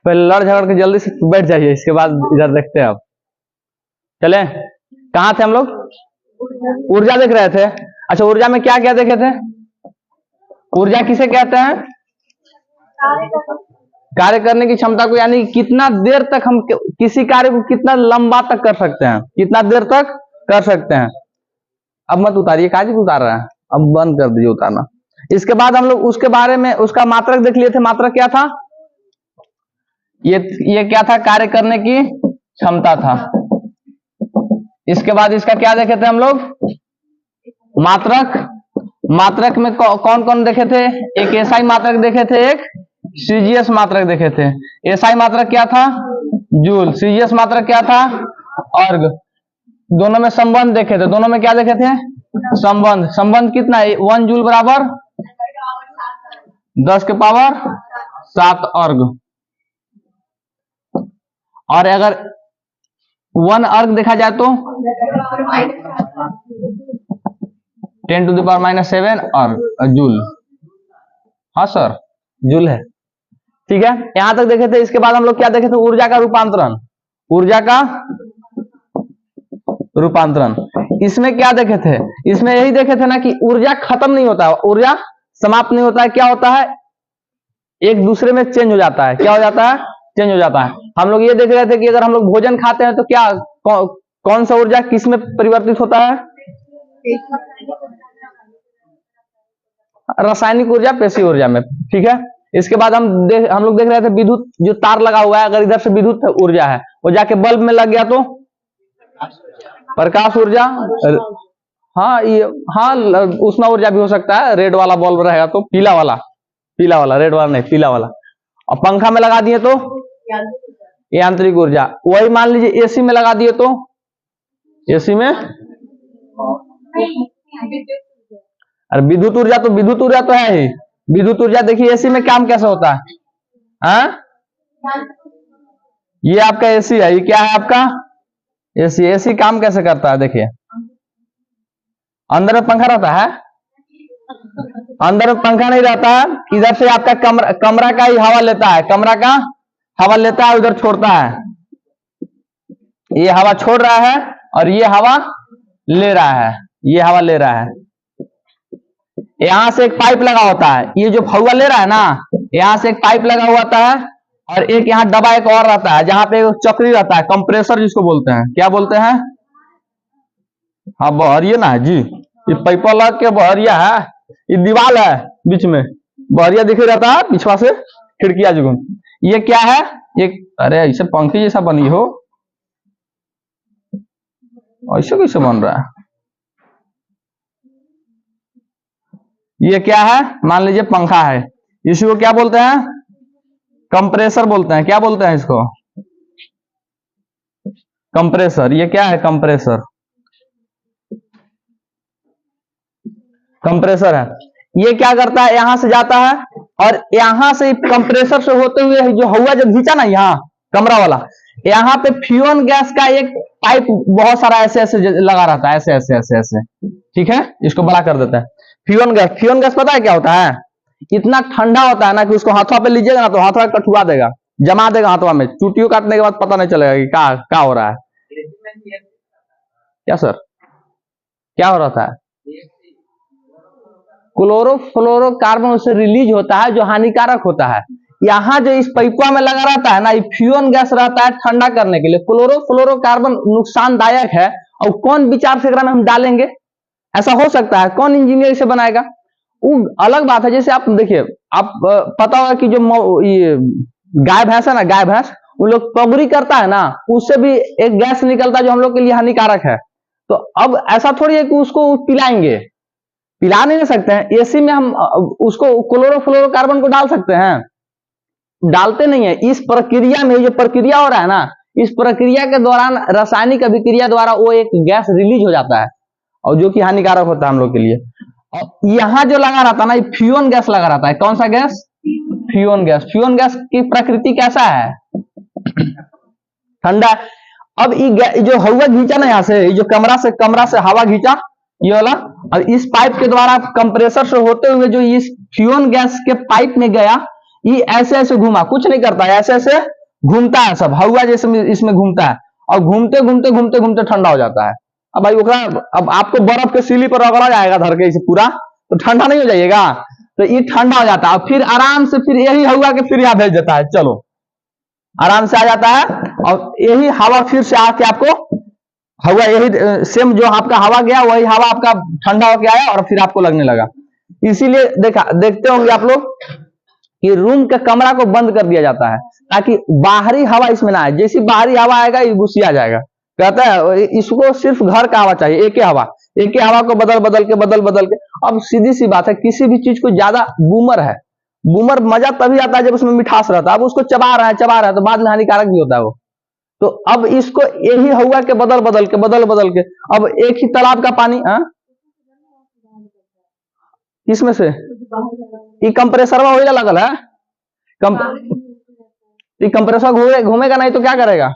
पहले लड़ झगड़ के जल्दी से बैठ जाइए, इसके बाद इधर देखते हैं। आप चले, कहाँ थे हम लोग? ऊर्जा देख रहे थे। अच्छा, ऊर्जा में क्या क्या देखे थे? ऊर्जा किसे कहते हैं? कार्य करने की क्षमता को, यानी कितना देर तक हम किसी कार्य को कितना लंबा तक कर सकते हैं, कितना देर तक कर सकते हैं। अब मत उतारिए, काजी को उतार रहा है, अब बंद कर दीजिए उतारना। इसके बाद हम लोग उसके बारे में उसका मात्रक देख लिए थे। मात्रक क्या था? ये क्या था? कार्य करने की क्षमता था। इसके बाद इसका क्या देखे थे हम लोग? मात्रक। मात्रक में कौन कौन देखे थे? एक एसआई मात्रक देखे थे, एक सीजीएस मात्रक देखे थे। एसआई मात्रक क्या था? जूल। सीजीएस मात्रक क्या था? अर्ग। दोनों में संबंध देखे थे। दोनों में क्या देखे थे? संबंध। संबंध कितना? 1 जूल बराबर 10 के पावर 7 अर्ग। और अगर 1 अर्ग देखा जाए तो 10 टू द पावर -7 अर्ग जूल। हाँ सर, जूल है, ठीक है। यहां तक देखे थे। इसके बाद हम लोग क्या देखे थे? ऊर्जा का रूपांतरण। ऊर्जा का रूपांतरण, इसमें क्या देखे थे? इसमें यही देखे थे ना कि ऊर्जा खत्म नहीं होता है, ऊर्जा समाप्त नहीं होता है। क्या होता है? एक दूसरे में चेंज हो जाता है। क्या हो जाता है? चेंज हो जाता है। हम लोग ये देख रहे थे कि अगर हम लोग भोजन खाते हैं तो क्या कौन सा ऊर्जा किस में परिवर्तित होता है? रासायनिक ऊर्जा पेशीय ऊर्जा में, ठीक है। इसके बाद हम लोग देख रहे थे विद्युत, जो तार लगा हुआ है, अगर इधर से विद्युत ऊर्जा है वो जाके बल्ब में लग गया तो प्रकाश ऊर्जा। हाँ, उष्मा ऊर्जा भी हो सकता है। रेड वाला बल्ब रहेगा तो पीला वाला, रेड वाला नहीं, पीला वाला। और पंखा में लगा दिए तो यांत्रिक ऊर्जा। वही मान लीजिए एसी में लगा दिए तो एसी में, अरे विद्युत ऊर्जा तो है ही। विद्युत ऊर्जा देखिए एसी में काम कैसे होता है? ये आपका एसी है, ये क्या है आपका? एसी। एसी काम कैसे करता है? देखिए, अंदर में पंखा रहता है, अंदर में पंखा नहीं रहता है। इधर से आपका कमरा का ही हवा लेता है, कमरा का हवा लेता है, उधर छोड़ता है। ये हवा छोड़ रहा है और ये हवा ले रहा है, ये हवा ले रहा है। यहां से एक पाइप लगा होता है, ये जो हवा ले रहा है ना, यहां से एक पाइप लगा हुआ होता है। और एक यहाँ डब्बा एक और रहता है, जहां पे चक्री रहता है, कंप्रेसर जिसको बोलते हैं। क्या बोलते हैं? हाँ, बहरिया ना है जी, ये पाइप लग के बहरिया है। ये दीवार है बीच में, बहरिया दिखे रहता है पिछवा से, खिड़किया जो। ये क्या है? ये, अरे ऐसे पंखे जैसा बनी हो, ऐसे कैसे बन रहा है? ये क्या है? मान लीजिए पंखा है, इसको क्या बोलते हैं? कंप्रेसर बोलते हैं। क्या बोलते हैं इसको? कंप्रेसर। ये क्या है? कंप्रेसर। कंप्रेसर है। ये क्या करता है? यहां से जाता है और यहां से कंप्रेसर से होते हुए जो हवा जब खींचा ना, यहाँ कमरा वाला, यहाँ पे फ्यून गैस का एक पाइप बहुत सारा ऐसे ऐसे लगा रहता है, ऐसे ऐसे ऐसे ऐसे, ठीक है। इसको बड़ा कर देता है। फ्यून गैस पता है क्या होता है? इतना ठंडा होता है ना कि उसको हाथों पे लीजिएगा ना तो हाथों पे कठुआ देगा, जमा देगा हाथों में। चुटियों काटने के बाद पता नहीं चलेगा कि क्या हो रहा है। क्या सर, क्या हो रहा है? क्लोरोफ्लोरोकार्बन उससे रिलीज होता है जो हानिकारक होता है। यहाँ जो इस पाइपा में लगा रहता है ना, ये फ्यून गैस रहता है ठंडा करने के लिए। क्लोरोफ्लोरोकार्बन नुकसानदायक है, और कौन विचार से हम डालेंगे? ऐसा हो सकता है? कौन इंजीनियर इसे बनाएगा? वो अलग बात है। जैसे आप देखिए, आप पता होगा कि जो ये गाय भैंस है ना, गाय भैंस, उन लोग पगड़ी करता है ना, उससे भी एक गैस निकलता है जो हम लोग के लिए हानिकारक है। तो अब ऐसा थोड़ी है कि उसको पिलाएंगे, पिला नहीं सकते हैं। एसी में हम उसको क्लोरोफ्लोरोकार्बन को डाल सकते हैं? डालते नहीं है। इस प्रक्रिया में जो प्रक्रिया हो रहा है ना, इस प्रक्रिया के दौरान रासायनिक अभिक्रिया द्वारा वो एक गैस रिलीज हो जाता है, और जो कि हानिकारक होता है हम लोग के लिए। और यहाँ जो लगा रहता है ना, ये फ्यून गैस लगा रहता है। कौन सा गैस? फ्यून गैस। फ्यून गैस की प्रकृति कैसा है? ठंडा। अब ये जो हवा खींचा ना यहाँ से, जो कमरा से हवा खींचा, ये वाला। और इस पाइप के द्वारा कंप्रेसर से होते हुए जो इस फ्यून गैस के पाइप में गया, ये ऐसे ऐसे घूमा, कुछ नहीं करता है, ऐसे ऐसे घूमता है, सब हवा जैसे इसमें घूमता है, और घूमते घूमते घूमते घूमते ठंडा हो जाता है। अब भाई ओकरा, अब आपको बर्फ के सिली पर रगड़ा जाएगा धर के इसे पूरा, तो ठंडा नहीं हो जाइएगा, तो ये ठंडा हो जाता है, फिर आराम से फिर यही हवा के फिर यहाँ भेज देता है, चलो आराम से आ जाता है, और यही हवा फिर से आके आपको हवा, यही सेम जो आपका हवा गया वही हवा आपका ठंडा होके आया और फिर आपको लगने लगा। इसीलिए देखते होंगे आप लोग कि रूम के कमरा को बंद कर दिया जाता है ताकि बाहरी हवा इसमें ना आए, जैसी बाहरी हवा आएगा ये घुसिया जाएगा। कहता है इसको सिर्फ घर का हवा चाहिए, एक ही हवा को बदल बदल के। अब सीधी सी बात है, किसी भी चीज को ज्यादा बूमर मजा तभी आता है जब उसमें मिठास रहता है। अब उसको चबा रहा है तो बाद में हानिकारक भी होता है वो। तो अब इसको यही हवा के बदल बदल के अब एक ही तालाब का पानी, इसमें से ये कंप्रेसर में वही लगल है, कंप्रेसर घूमेगा नहीं तो क्या करेगा,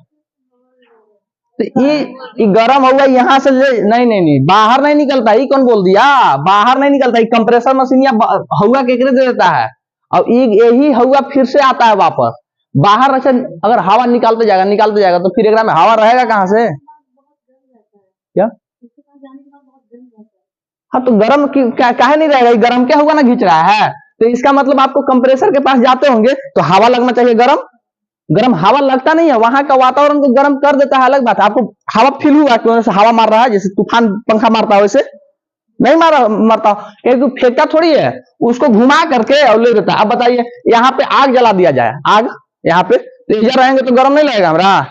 तो ये गर्म हुआ यहाँ से नहीं बाहर नहीं निकलता। ये कौन बोल दिया, बाहर नहीं निकलता, ये कंप्रेसर मशीन या हवा केकरे दे देता है, अब यही हवा फिर से आता है वापस बाहर। अच्छा अगर हवा निकालते जाएगा तो फिर एक में हवा रहेगा कहां से, क्या? हाँ तो गर्म काहे नहीं रहेगा, गर्म क्या हुआ ना खींच रहा है, तो इसका मतलब आपको कंप्रेसर के पास जाते होंगे तो हवा लगना चाहिए, गर्म हवा लगता नहीं है, वहां का वातावरण को गर्म कर देता है, अलग बात है। आपको हवा फील हुआ कि वैसे हवा मार रहा है, जैसे तूफान पंखा मारता है वैसे नहीं मारता, क्योंकि फेंकता थोड़ी है, उसको घुमा करके और ले देता है। अब बताइए यहाँ पे आग जला दिया जाए, आग यहाँ पे तो इधर रहेंगे तो गर्म नहीं लगेगा हमारा।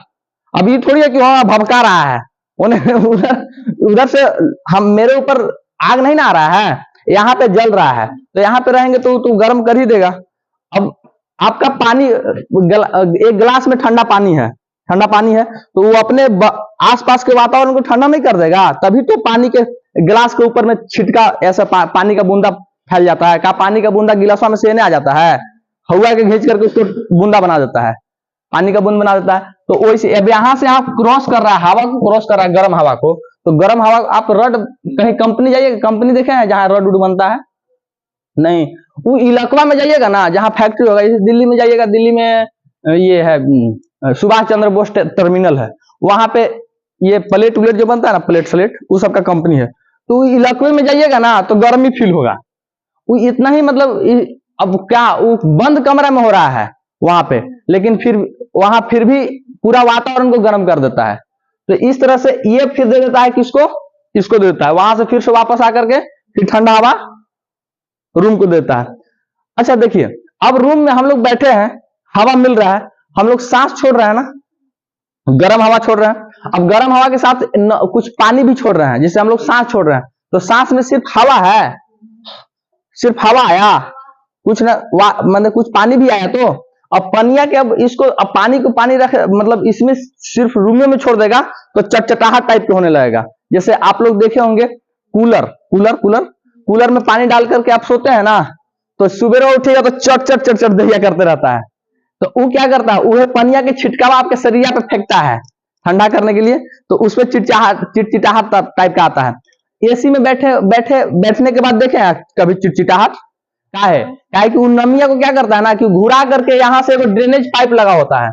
अब ये थोड़ी है कि वहां भभका रहा है, उधर से हम मेरे ऊपर आग नहीं ना आ रहा है, यहाँ पे जल रहा है, तो यहाँ पे रहेंगे तो गर्म कर ही देगा। अब आपका पानी एक गिलास में ठंडा पानी है तो वो अपने आसपास के वातावरण को ठंडा नहीं कर देगा, तभी तो पानी के गिलास के ऊपर में छिटका ऐसा पानी का बूंदा फैल जाता है। क्या पानी का बूंदा गिलासों में सेने आ जाता है, हवा के खींच करके उसको बूंदा बना देता है, पानी का बूंद बना देता है। तो वैसे अब यहाँ से आप क्रॉस कर रहा है, हवा को क्रॉस कर रहा है, गर्म हवा को, तो गर्म हवा आप रड कहीं कंपनी जाइए, कंपनी देखे हैं जहां रड उड बनता है, नहीं वो इलाका में जाइएगा ना जहां फैक्ट्री होगा, जैसे दिल्ली में जाइएगा, दिल्ली में ये है सुभाष चंद्र बोस टर्मिनल है, वहां पे ये प्लेट उलेट जो बनता है ना, प्लेट स्लेट, वो सब का कंपनी है। तो इलाके में जाइएगा ना तो गर्मी फील होगा, वो इतना ही मतलब। अब क्या वो बंद कमरा में हो रहा है वहां पे, लेकिन फिर भी पूरा वातावरण को गर्म कर देता है। तो इस तरह से ये फिर दे देता है किसको, इसको दे देता है, वहां से फिर से वापस आकर के फिर ठंडा हवा रूम को देता है। अच्छा देखिए, अब रूम में हम लोग बैठे हैं, हवा मिल रहा है, हम लोग सांस छोड़ रहे हैं ना, गर्म हवा छोड़ रहे हैं। अब गर्म हवा के साथ कुछ पानी भी छोड़ रहे हैं, जिससे हम लोग सांस छोड़ रहे हैं, तो सांस में सिर्फ हवा है, सिर्फ हवा आया, कुछ ना मतलब कुछ पानी भी आया। तो अब पनिया के अब इसको, अब पानी को पानी रख मतलब इसमें सिर्फ रूम में छोड़ देगा तो चटचटाहट टाइप के होने लगेगा। जैसे आप लोग देखे होंगे कूलर में पानी डाल करके आप सोते हैं ना, तो सुबह उठेगा तो चट चट चट चट दहिया करते रहता है। तो वो क्या करता है, वो पनिया के छिटकावा आपके शरीर पे फेंकता है ठंडा करने के लिए, तो उसमें चिटचिटाहट टाइप का आता है। एसी में बैठने के बाद देखे कभी चिटचिटाहट क्या है, क्या है कि उन नमिया को क्या करता है ना कि घुरा करके यहाँ से ड्रेनेज पाइप लगा होता है,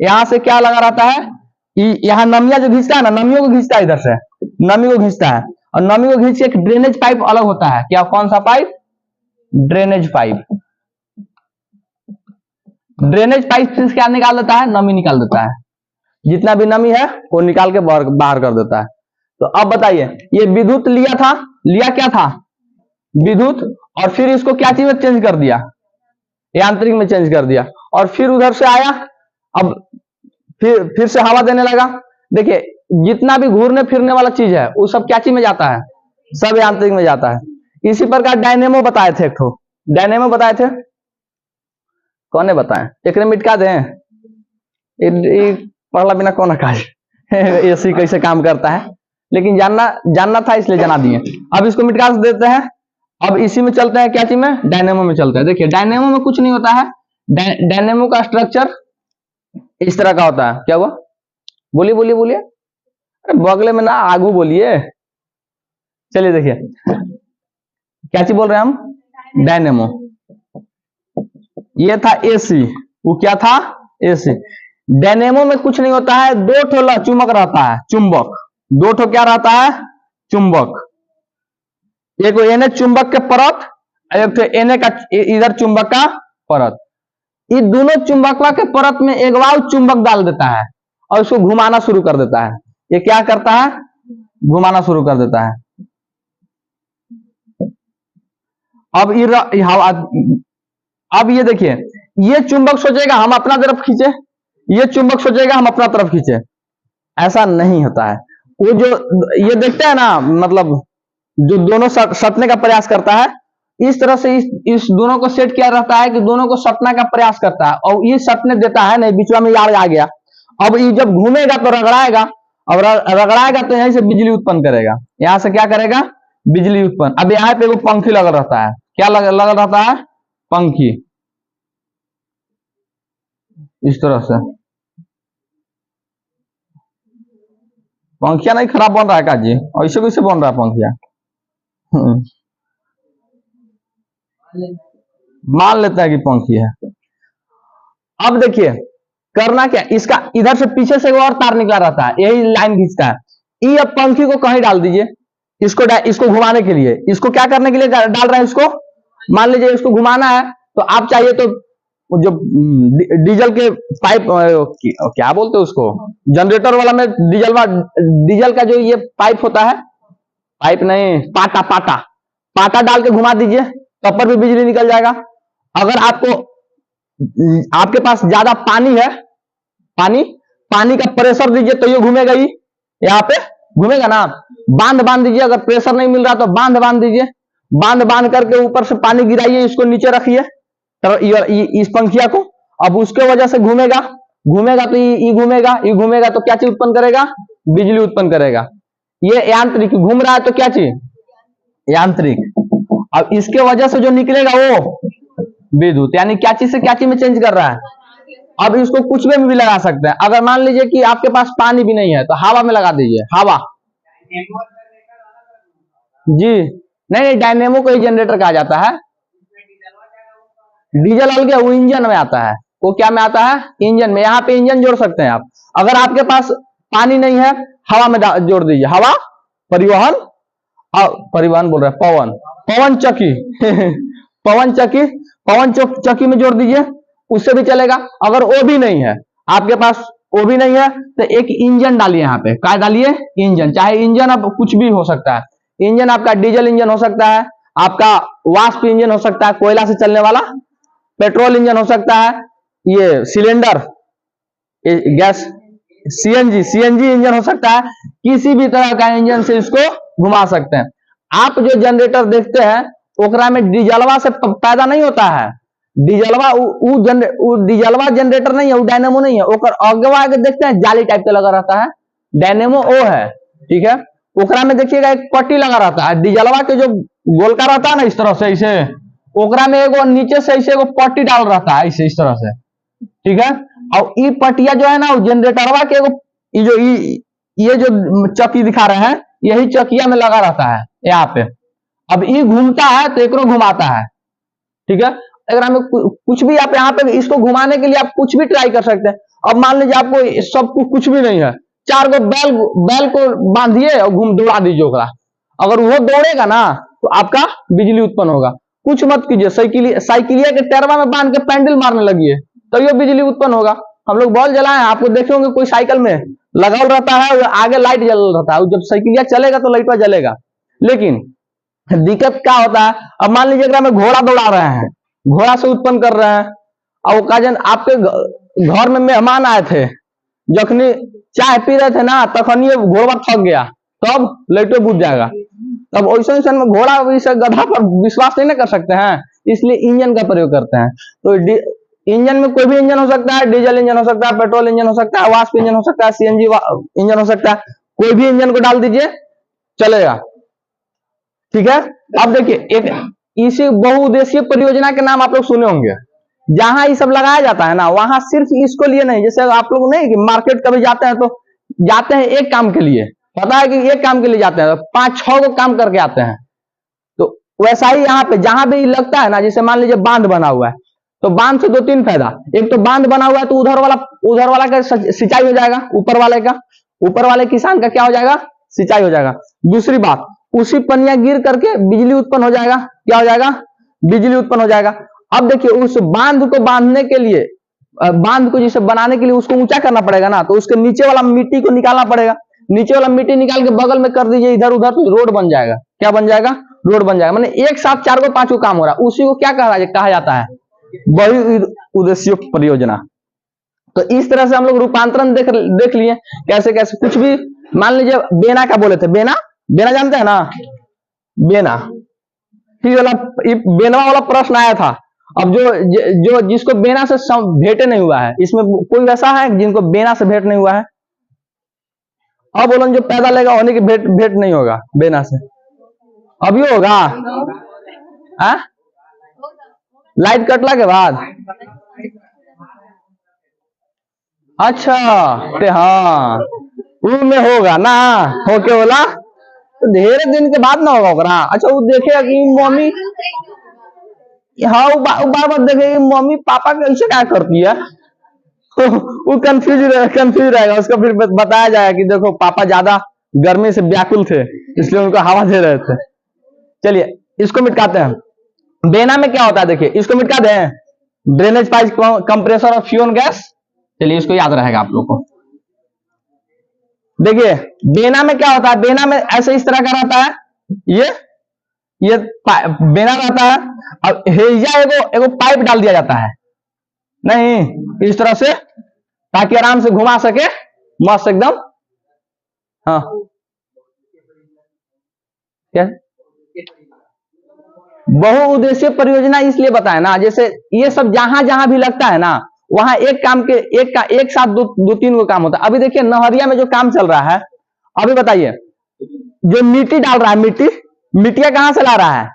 यहाँ से क्या लगा रहता है, यहाँ नमिया जो घिंचता है ना, नमियों को घिंचता है, इधर से नमी को घिंचता है, और नमी को घींच के एक ड्रेनेज पाइप अलग होता है। क्या, कौन सा पाइप, ड्रेनेज पाइप से क्या निकाल देता है, नमी निकाल देता है, जितना भी नमी है वो निकाल के बाहर कर देता है। तो अब बताइए, ये विद्युत लिया क्या था, विद्युत, और फिर इसको क्या चीज में चेंज कर दिया, यांत्रिक में चेंज कर दिया, और फिर उधर से आया, अब फिर से हवा देने लगा। देखिए जितना भी घूरने फिरने वाला चीज है वो सब क्या चीज में जाता है, सब यांत्रिक में जाता है। इसी प्रकार डायनेमो बताए थे, डायनेमो बताए थे, कौन ने बताए, एक मिटका दें, पढ़ला बिना कौन काज एसी कैसे काम करता है, लेकिन जानना था इसलिए जना दिए। अब इसको मिटका देते हैं, अब इसी में चलते हैं, क्या चीज में, डायनेमो में चलते हैं। देखिए डायनेमो में कुछ नहीं होता है, डायनेमो का स्ट्रक्चर इस तरह का होता है। क्या हुआ, बोलिए, अरे बगले में ना आगू बोलिए, चलिए देखिए क्या चीज बोल रहे हैं हम, डायनेमो। ये था एसी, वो क्या था, एसी। डायनेमो में कुछ नहीं होता है, दो ठो चुंबक रहता है, चुंबक, दो ठो क्या रहता है, चुंबक। एक एने चुंबक के परत, एक एने का इधर चुंबक का परत। ये दोनों चुंबकवा के परत में एक बार चुंबक डाल देता है और उसको घुमाना शुरू कर देता है। ये क्या करता है, घुमाना शुरू कर देता है। अब ये देखिए, ये चुंबक सोचेगा हम अपना तरफ खींचे, ये चुंबक सोचेगा हम अपना तरफ खींचे। ऐसा नहीं होता है। वो जो ये देखते हैं ना, मतलब जो दोनों सटने का प्रयास करता है, इस तरह से इस दोनों को सेट किया रहता है कि दोनों को सटने का प्रयास करता है और ये सटने देता है नहीं, बीच में यार आ गया। अब ये जब घूमेगा तो रगड़ाएगा, और रगड़ाएगा तो यहीं से बिजली उत्पन्न करेगा। यहां से क्या करेगा, बिजली उत्पन्न। अब यहाँ पे वो पंखी लगा रहता है, क्या लगा रहता है, पंखी। इस तरह से पंखिया नहीं खराब बन रहा है का जी, ऐसे कैसे बन रहा है पंखिया। मान लेते हैं कि पंखी है। अब देखिए करना क्या, इसका इधर से पीछे से और तार निकला रहता है, यही लाइन खींचता है। ये अब पंखी को कहीं डाल दीजिए, इसको घुमाने के लिए, इसको क्या करने के लिए डाल रहे हैं, इसको मान लीजिए इसको घुमाना है, तो आप चाहिए तो जो डीजल के पाइप, क्या बोलते हैं उसको, जनरेटर वाला में डीजल का जो ये पाइप होता है, पाइप नहीं, पाटा डाल के घुमा दीजिए, तब पर भी बिजली निकल जाएगा। अगर आपके पास ज्यादा पानी है, पानी का प्रेशर दीजिए तो ये घूमेगा, ही यहाँ पे घूमेगा ना। बांध दीजिए, अगर प्रेशर नहीं मिल रहा तो बांध दीजिए, बांध करके ऊपर से पानी गिराइए, इसको नीचे रखिए इस पंखिया को। अब उसके वजह से घूमेगा तो ये घूमेगा तो क्या चीज उत्पन्न करेगा, बिजली उत्पन्न करेगा। ये यांत्रिक घूम रहा है तो क्या चीज, यांत्रिक। अब इसके वजह से जो निकलेगा वो विद्युत, यानी क्या चीज से क्या चीज में चेंज कर रहा है। अब इसको कुछ में भी लगा सकते हैं। अगर मान लीजिए कि आपके पास पानी भी नहीं है तो हवा में लगा दीजिए, हवा जी। नहीं, डायनेमो को ही जनरेटर कहा जाता है। डीजल अलग है, वो इंजन में आता है। वो क्या में आता है, इंजन में। यहाँ पे इंजन जोड़ सकते हैं आप। अगर आपके पास पानी नहीं है, हवा में जोड़ दीजिए, हवा परिवहन बोल रहे हैं, पवन चक्की में जोड़ दीजिए, उससे भी चलेगा। अगर वो भी नहीं है आपके पास, वो भी नहीं है तो एक इंजन डालिए यहाँ पे। क्या डालिए, इंजन। चाहे इंजन अब कुछ भी हो सकता है, इंजन आपका डीजल इंजन हो सकता है, आपका वाष्प इंजन हो सकता है, कोयला से चलने वाला, पेट्रोल इंजन हो सकता है, ये सिलेंडर गैस सीएनजी इंजन हो सकता है। किसी भी तरह का इंजन से इसको घुमा सकते हैं। आप जो जनरेटर देखते हैं ओकरा में डीजलवा से पैदा नहीं होता है। डीजलवा जनरेटर नहीं है, वो डायनेमो नहीं है। ओकर अगवा के देखते हैं जाली टाइप का लगा रहता है, डायनेमो वो है, ठीक है। ओकरा में देखिएगा एक पट्टी लगा रहता है। डीजलवा के जो गोलका रहता है ना, इस तरह से ऐसे, ओकरा में एगो नीचे से ऐसे एगो पट्टी डाल रहता है, ऐसे इस तरह से, ठीक है। और ये पट्टिया जो है ना, जनरेटरवा के एगो ये जो चक्की दिखा रहे हैं, यही चक्किया में लगा रहता है यहाँ पे। अब ये घूमता है तो एकरो घुमाता है, ठीक है। अगर हमें कुछ भी आप यहाँ पे इसको घुमाने के लिए आप कुछ भी ट्राई कर सकते हैं। अब मान लीजिए आपको सब कुछ भी नहीं है, 4 गो बैल को बांधिए और दौड़ा दीजिए ओकरा। अगर वो दौड़ेगा ना तो आपका बिजली उत्पन्न होगा। कुछ मत कीजिए, साइकिलिया के टरवा में बांध के पैंडल मारने लगिए तो ये बिजली उत्पन्न होगा। हम लोग बॉल जलाए, आपको देखे होंगे कोई साइकिल में लगा रहता है, आगे लाइट जल रहता है, जब साइकिलिया चलेगा तो लाइट जलेगा। लेकिन दिक्कत क्या होता है, अब मान लीजिए अगर हमें घोड़ा दौड़ा रहे हैं, घोड़ा से उत्पन्न कर रहे हैं, और ओकाजन आपके घर में मेहमान आए थे, जखनी चाय पी रहे थे ना, तखनी घोड़ा थक गया, तब लाइटो बुझ जाएगा। तब वैसे में घोड़ा गधा पर विश्वास नहीं कर सकते हैं, इसलिए इंजन का प्रयोग करते हैं। तो इंजन में कोई भी इंजन हो सकता है, डीजल इंजन हो सकता है, पेट्रोल इंजन हो सकता है, वाष्प इंजन हो सकता है, सीएनजी इंजन हो सकता है। कोई भी इंजन को डाल दीजिए, चलेगा, ठीक है। अब देखिए एक इसी बहुउद्देशीय परियोजना के नाम आप लोग सुने होंगे। जहां ये सब लगाया जाता है ना, वहां सिर्फ इसको लिए नहीं, जैसे आप लोग नहीं कि मार्केट कभी जाते हैं तो जाते हैं एक काम के लिए, पता है कि एक काम के लिए जाते हैं, 5-6 को काम करके आते हैं। तो वैसा ही यहाँ पे जहां भी लगता है ना, जैसे मान लीजिए बांध बना हुआ है, तो बांध से 2-3 फायदा। एक तो बांध बना हुआ है तो उधर वाला का सिंचाई हो जाएगा, ऊपर वाले किसान का क्या हो जाएगा, सिंचाई हो जाएगा। दूसरी बात, उसी पनिया गिर करके बिजली उत्पन्न हो जाएगा, क्या हो जाएगा, बिजली उत्पन्न हो जाएगा। अब देखिए उस बांध को बांधने के लिए, बांध को जैसे बनाने के लिए उसको ऊंचा करना पड़ेगा ना, तो उसके नीचे वाला मिट्टी को निकालना पड़ेगा। नीचे वाला मिट्टी निकाल के बगल में कर दीजिए इधर उधर, तो रोड बन जाएगा। क्या बन जाएगा, रोड बन जाएगा। मैंने एक साथ 4 को 5 को काम हो रहा है, उसी को क्या कहा जाता है, बहुउद्देशीय परियोजना। तो इस तरह से हम लोग रूपांतरण देख लिए कैसे कैसे। कुछ भी मान लीजिए बेना का बोले थे, बेना जानते हैं ना, बेना, फिर वाला बेनवा वाला प्रश्न आया था। अब जो जिसको बेना से भेंट नहीं हुआ है, इसमें कोई वैसा है जिनको बेना से भेंट नहीं हुआ है? अब बोलो जो पैदा लेगा होने की भेंट नहीं होगा बेना से, अभी होगा लाइट कटला के बाद। अच्छा हाँ में होगा ना, होके बोला तो ढेर दिन के बाद ना होगा। अच्छा वो देखेगा कि मम्मी, हाँ वो बार बार देखेगा मम्मी पापा कैसे क्या करती है, वो कंफ्यूज रहेगा। उसको फिर बताया जाएगा कि देखो पापा ज्यादा गर्मी से व्याकुल थे इसलिए उनको हवा दे रहे थे। चलिए इसको मिटाते हैं। बेना में क्या होता है देखिए, इसको मिटा दें, drainage pipe compressor of flue gas. चलिए इसको याद रहेगा आप लोग को। देखिए बेना में क्या होता है, बेना में ऐसे इस तरह का रहता है, ये बेना रहता है। अब हेजा एगो पाइप डाल दिया जाता है, नहीं इस तरह से, ताकि आराम से घुमा सके मस्त एकदम। हाँ क्या, बहुउद्देशीय परियोजना इसलिए बताया ना, जैसे ये सब जहां भी लगता है ना, वहां एक साथ 2-3 को काम होता है। अभी देखिए नहरिया में जो काम चल रहा है, अभी बताइए जो मिट्टी डाल रहा है, मिट्टिया कहां से ला रहा है,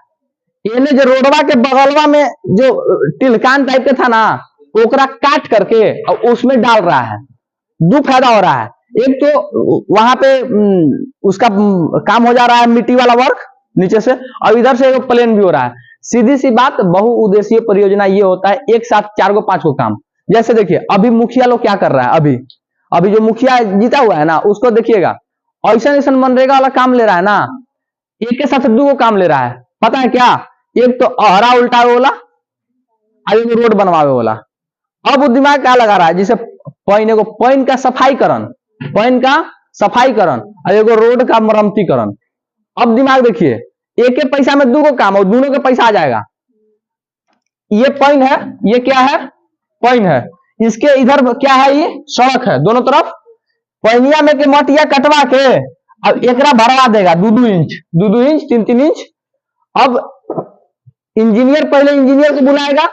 इन्हें जो रोडवा के बगलवा में जो टिलकान टाइप के था ना, ओकरा काट करके और उसमें डाल रहा है। 2 फायदा हो रहा है, एक तो वहां पे उसका काम हो जा रहा है मिट्टी वाला वर्क नीचे से, और इधर से एक प्लेन भी हो रहा है। सीधी सी बात, बहुउद्देशीय परियोजना ये होता है एक साथ 4 को 5 को काम। जैसे देखिए अभी मुखिया लोग क्या कर रहा है, अभी जो मुखिया जीता हुआ है ना, उसको देखिएगा ऐसा मनरेगा वाला काम ले रहा है ना, एक के साथ 2 को काम ले रहा है। पता है क्या, एक तो अहरा उल्टावे वाला और एक रोड बनवावे वाला। अब वो दिमाग क्या लगा रहा है, जैसे पॉइंट का सफाईकरण और एगो रोड का मरम्मतीकरण। अब दिमाग देखिए, एक के पैसा में 2 को काम और दोनों के पैसा आ जाएगा। ये पॉइंट है, ये क्या है, पॉइंट है। इसके इधर क्या है, ये सड़क है, दोनों तरफ पहनिया में के मटिया कटवा के अब एकरा भरवा देगा 2-2 इंच 3-3 इंच। अब इंजीनियर पहले इंजीनियर को बुलाएगा,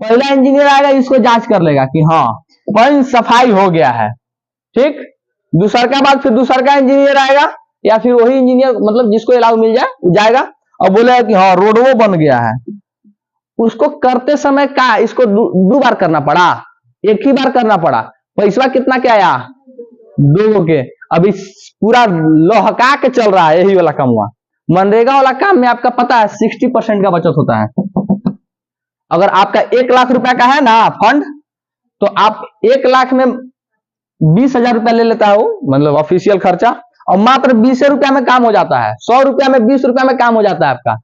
पहला इंजीनियर आएगा, इसको जांच कर लेगा कि हाँ पॉइंट सफाई हो गया है, ठीक। दूसरा का बाद फिर दूसरा का इंजीनियर आएगा, या फिर वही इंजीनियर मतलब जिसको अलाउ मिल जाए वो जाएगा और बोलेगा कि हाँ रोड वो बन गया है। उसको करते समय का इसको 2 बार करना पड़ा, एक ही बार करना पड़ा। पैसा कितना क्या आया, 2 के। अभी पूरा लोहका के चल रहा है यही वाला काम हुआ। मनरेगा वाला काम में आपका पता है 60% का बचत होता है। अगर आपका 1 लाख रुपया का है ना फंड, तो आप 1 लाख में 20,000 रुपया ले लेता है वो, मतलब ऑफिशियल खर्चा, और मात्र 20 रुपया में काम हो जाता है। 100 रुपया में 20 रुपया में काम हो जाता है आपका।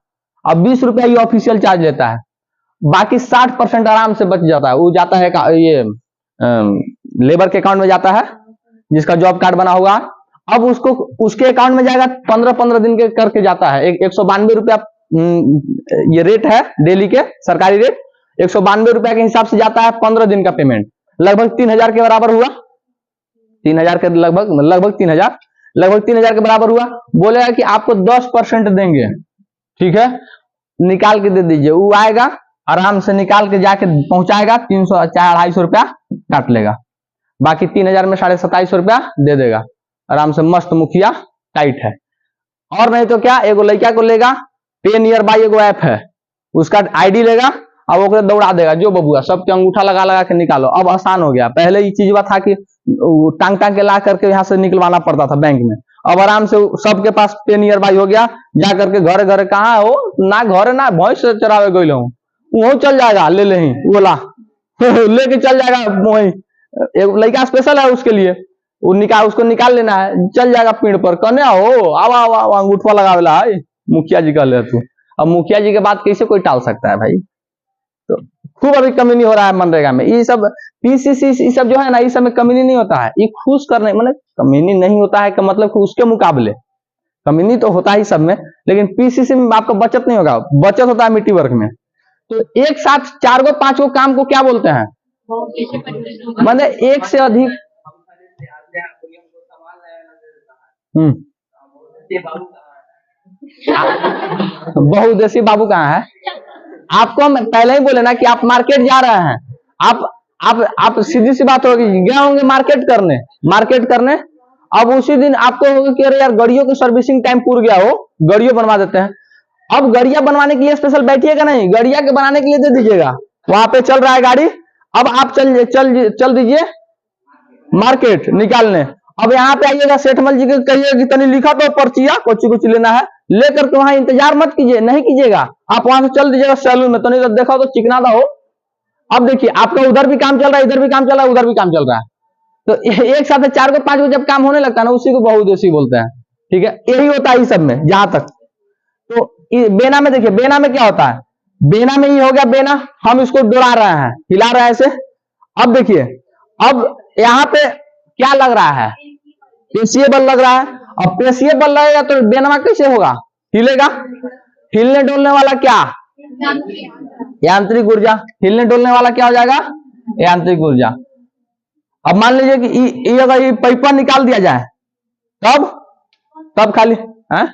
अब 20 रुपया ये ऑफिशियल चार्ज लेता है, बाकी 60% आराम से बच जाता है। वो जाता है ये लेबर के अकाउंट में जाता है, जिसका जॉब कार्ड बना होगा। अब उसके अकाउंट में जाएगा 15-15 दिन के करके जाता है। 192 रुपया ये रेट है डेली के सरकारी रेट, 192 रुपया के हिसाब से जाता है 15 दिन का पेमेंट। लगभग 3,000 के बराबर हुआ, 3,000 के लगभग 3,000 के बराबर हुआ। बोलेगा कि आपको 10% देंगे, ठीक है, निकाल के दे दीजिए। वो आएगा आराम से निकाल के जाके पहुंचाएगा, 300 चाहे 250 रुपया काट लेगा, बाकी 3,000 में 2750 रुपया दे देगा। आराम से मस्त मुखिया टाइट है। और नहीं तो क्या, एगो लड़का को लेगा, पे नियर बाई एगो ऐप है, उसका आईडी लेगा और वो दौड़ा देगा, जो बबुआ सबके अंगूठा लगा के निकालो। अब आसान हो गया। पहले ये चीज था कि टांग के ला करके यहाँ से निकलवाना पड़ता था बैंक में, अब आराम से सबके पास पे नियर बाई हो गया, जा करके घरे घरे कहाँ हो ना, घरे ना भैंस चरावे गई हूँ, वो चल जाएगा ले ले बोला लेके चल जाएगा वही, एक लड़का स्पेशल है उसके लिए, उसको निकाल लेना है, चल जाएगा पेड़ पर, कन्या हो आवा आवा अंगूठवा लगावेला है, मुखिया जी कह ले तू। अब मुखिया जी के बात कैसे कोई टाल सकता है भाई। तो खूब अभी कमी हो रहा है मनरेगा में, ये सब पीसीसी ये सब जो है ना, इस सब में कमी नहीं होता है, ये खुश करने मतलब कमी नहीं होता है का मतलब उसके मुकाबले कमी तो होता ही सब में, लेकिन पीसीसी में आपका बचत नहीं होगा, बचत होता है मिट्टी वर्क में। तो एक साथ 4 गो 5 गो काम को क्या बोलते हैं, मतलब एक से अधिक। बहुउद्देशीय बाबू कहाँ है? आपको हम पहले ही बोले ना कि आप मार्केट जा रहे हैं, आप सीधी सी बात होगी, गए होंगे मार्केट करने, अब उसी दिन आपको होगा कि अरे यार गाड़ियों की सर्विसिंग टाइम पूरा गया हो, गाड़ियों बनवा देते हैं। अब गाड़िया बनवाने के लिए स्पेशल बैठिएगा नहीं, गाड़िया के बनाने के लिए दे दीजिएगा, वहां पे चल रहा है गाड़ी, अब आप चल दीजिए मार्केट निकालने। अब यहाँ पे आइएगा सेठमल जी के कहिए कि तनी लिखा तो पर्चिया कुछ लेना है, लेकर के वहां इंतजार मत कीजिए, नहीं कीजिएगा, आप वहां से चल दीजिएगा सैलून में, तो नहीं तो देखा तो चिकना था हो। अब देखिए आपका उधर भी काम चल रहा है, इधर भी काम चल रहा है, उधर भी काम चल रहा है, तो एक साथ 4 को 5 को जब काम होने लगता है ना, उसी को बहुउद्देशीय बोलते हैं। ठीक है, यही होता है इस सब में जहां तक। तो बेना में देखिए, बेना में क्या होता है, बेना में ही हो गया, बेना हम इसको डोला रहे हैं, हिला रहे हैं ऐसे। अब देखिए, अब यहाँ पे क्या लग रहा है, पेशीय बल लग रहा है। अब पेशीय बल लगेगा तो बेनमा कैसे होगा, हिलेगा, हिलने डोलने वाला क्या, यांत्रिक ऊर्जा, हिलने डोलने वाला क्या हो जाएगा, यांत्रिक ऊर्जा। अब मान लीजिए कि अगर ये पाइपा निकाल दिया जाए, तब खाली है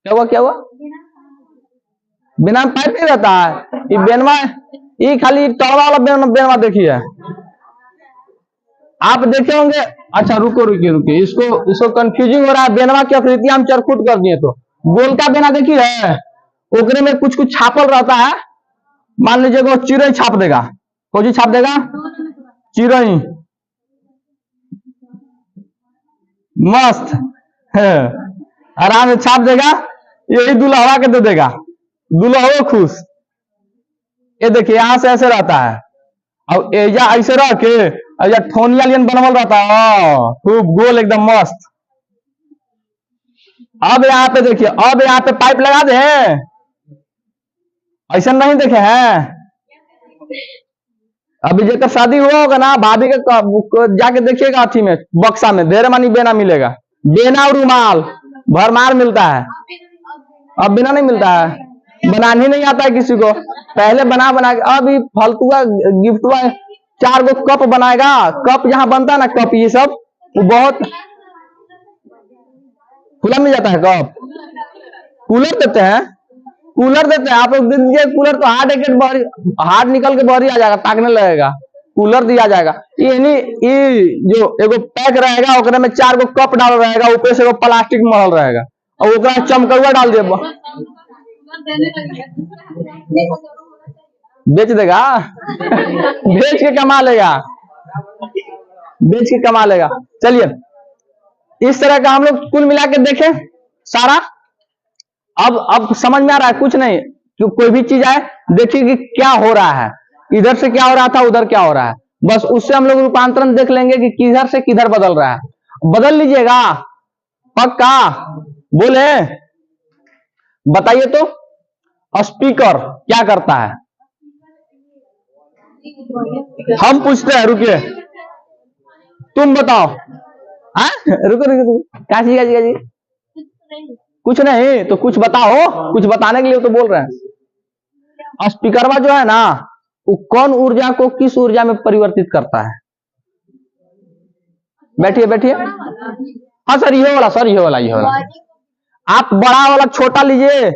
क्या हुआ बिना पाइप नहीं रहता है, ये बेनवा, ये खाली टॉरा वाला बेनवा देखिए, आप देखे होंगे। अच्छा रुकिए, इसको कंफ्यूजिंग हो रहा है, बेनवा की आकृति हम चरखुट कर दिए, तो गोल का बेना देखिए है, ओकरे में कुछ छापल रहता है, मान लीजिए वो चिड़ई छाप देगा, कोई छाप देगा, चिड़ई, मस्त है, आराम से छाप देगा, यही दुल्हवा के दे देगा, दुल्हा खुश। ये देखिए यहां से ऐसे रहता है, अब एजा ऐसे रह के ठोनिया लियन बनवल रहता है, खूब गोल एकदम मस्त। अब यहाँ पे देखिए, अब यहाँ पे पाइप लगा दे, ऐसा नहीं देखे हैं, अभी जेकर शादी हुआ होगा ना, भाभी के जाके देखिएगा, अथी में बक्सा में ढेर मानी बेना मिलेगा, बेना और रुमाल भरमार मिलता है। अब बिना नहीं मिलता है, बनाने ही नहीं आता है किसी को, पहले बना के अभी फालतुआ गिफ्टवा 4 गो कप बनाएगा, कप जहां बनता है ना कप, ये सब वो बहुत खुला मिल जाता है कप, कूलर देते हैं आप लोग दे दीजिए कूलर, तो हार्ड निकल के बहरी आ जाएगा, ताकने लगेगा, कूलर दिया जाएगा। ये जो एगो पैक रहेगा, ओकरे में 4 गो कप डाल रहेगा, ऊपर से प्लास्टिक मरल रहेगा, और ओकरा चमकौआ डाल दे, बेच देगा बेच के कमा लेगा। चलिए, इस तरह का हम लोग कुल मिला के देखें सारा। अब समझ में आ रहा है, कुछ नहीं, कि कोई भी चीज आए देखिए कि क्या हो रहा है, इधर से क्या हो रहा था, उधर क्या हो रहा है, बस उससे हम लोग रूपांतरण देख लेंगे कि किधर से किधर बदल रहा है। बदल लीजिएगा पक्का, बोले बताइए तो, स्पीकर क्या करता है, हम पूछते हैं, रुकिए तुम बताओ, रुको क्या जी, कुछ नहीं तो कुछ बताओ, कुछ बताने के लिए तो बोल रहे हैं। स्पीकरवा जो है ना, वो कौन ऊर्जा को किस ऊर्जा में परिवर्तित करता है, बैठिए, हाँ सर ये वाला, आप बड़ा वाला छोटा लीजिए।